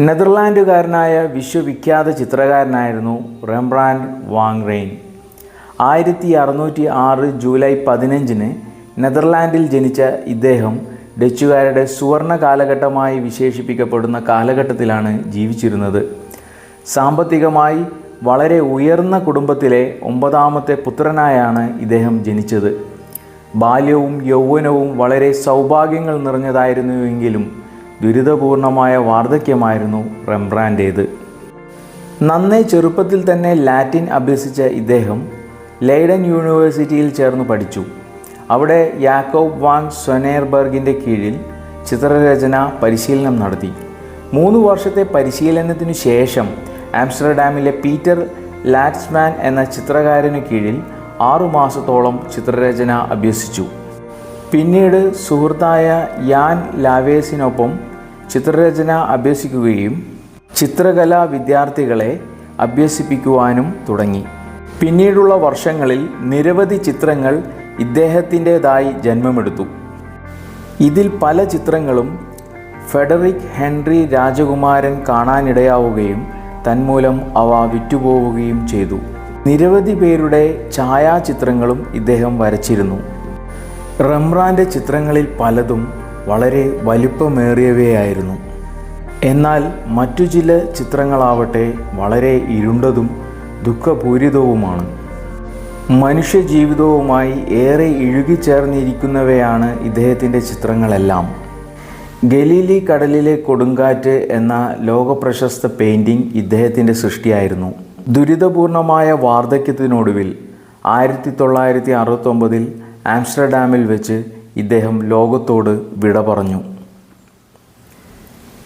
നെതർലാൻഡുകാരനായ വിശ്വവിഖ്യാത ചിത്രകാരനായിരുന്നു Rembrandt van rain. 1606 July 15 നെതർലാൻഡിൽ ജനിച്ച ഇദ്ദേഹം ഡച്ചുകാരുടെ സുവർണ കാലഘട്ടമായി വിശേഷിപ്പിക്കപ്പെടുന്ന കാലഘട്ടത്തിലാണ് ജീവിച്ചിരുന്നത്. സാമ്പത്തികമായി വളരെ ഉയർന്ന കുടുംബത്തിലെ 9ാമത്തെ പുത്രനായാണ് ഇദ്ദേഹം ജനിച്ചത്. ബാല്യവും യൗവനവും വളരെ സൗഭാഗ്യങ്ങൾ നിറഞ്ഞതായിരുന്നുവെങ്കിലും ദുരിതപൂർണമായ വാർദ്ധക്യമായിരുന്നു റെംബ്രാൻഡേത്. നന്നേ ചെറുപ്പത്തിൽ തന്നെ ലാറ്റിൻ അഭ്യസിച്ച ഇദ്ദേഹം ലെയ്ഡൻ യൂണിവേഴ്സിറ്റിയിൽ ചേർന്ന് പഠിച്ചു. അവിടെ യാക്കോബ് വാൻ സ്വെനെർബർഗിൻ്റെ കീഴിൽ ചിത്രരചന പരിശീലനം നടത്തി. 3 വർഷത്തെ പരിശീലനത്തിനു ശേഷം ആംസ്റ്റർഡാമിലെ പീറ്റർ ലാറ്റ്സ്മാൻ എന്ന ചിത്രകാരനു കീഴിൽ 6 മാസത്തോളം ചിത്രരചന അഭ്യസിച്ചു. പിന്നീട് സുഹൃത്തായ യാൻ ലാവേസിനൊപ്പം ചിത്രരചന അഭ്യസിക്കുകയും ചിത്രകലാ വിദ്യാർത്ഥികളെ അഭ്യസിപ്പിക്കുവാനും തുടങ്ങി. പിന്നീടുള്ള വർഷങ്ങളിൽ നിരവധി ചിത്രങ്ങൾ ഇദ്ദേഹത്തിൻ്റെതായി ജന്മമെടുത്തു. ഇതിൽ പല ചിത്രങ്ങളും ഫെഡറിക് ഹെൻറി രാജകുമാരൻ കാണാനിടയാവുകയും തന്മൂലം അവ വിറ്റുപോവുകയും ചെയ്തു. നിരവധി പേരുടെ ഛായാചിത്രങ്ങളും ഇദ്ദേഹം വരച്ചിരുന്നു. റെംബ്രാൻഡ് ചിത്രങ്ങളിൽ പലതും വളരെ വലിപ്പമേറിയവയായിരുന്നു. എന്നാൽ മറ്റു ചില ചിത്രങ്ങളാവട്ടെ വളരെ ഇരുണ്ടതും ദുഃഖപൂരിതവുമാണ്. മനുഷ്യജീവിതവുമായി ഏറെ ഇഴുകിച്ചേർന്നിരിക്കുന്നവയാണ് ഇദ്ദേഹത്തിൻ്റെ ചിത്രങ്ങളെല്ലാം. ഗലീലി കടലിലെ കൊടുങ്കാറ്റ് എന്ന ലോകപ്രശസ്ത പെയിൻറ്റിംഗ് ഇദ്ദേഹത്തിൻ്റെ സൃഷ്ടിയായിരുന്നു. ദുരിതപൂർണമായ വാർദ്ധക്യത്തിനൊടുവിൽ 1969 ആംസ്റ്റർഡാമിൽ വെച്ച് ഇദ്ദേഹം ലോകത്തോട് വിട പറഞ്ഞു.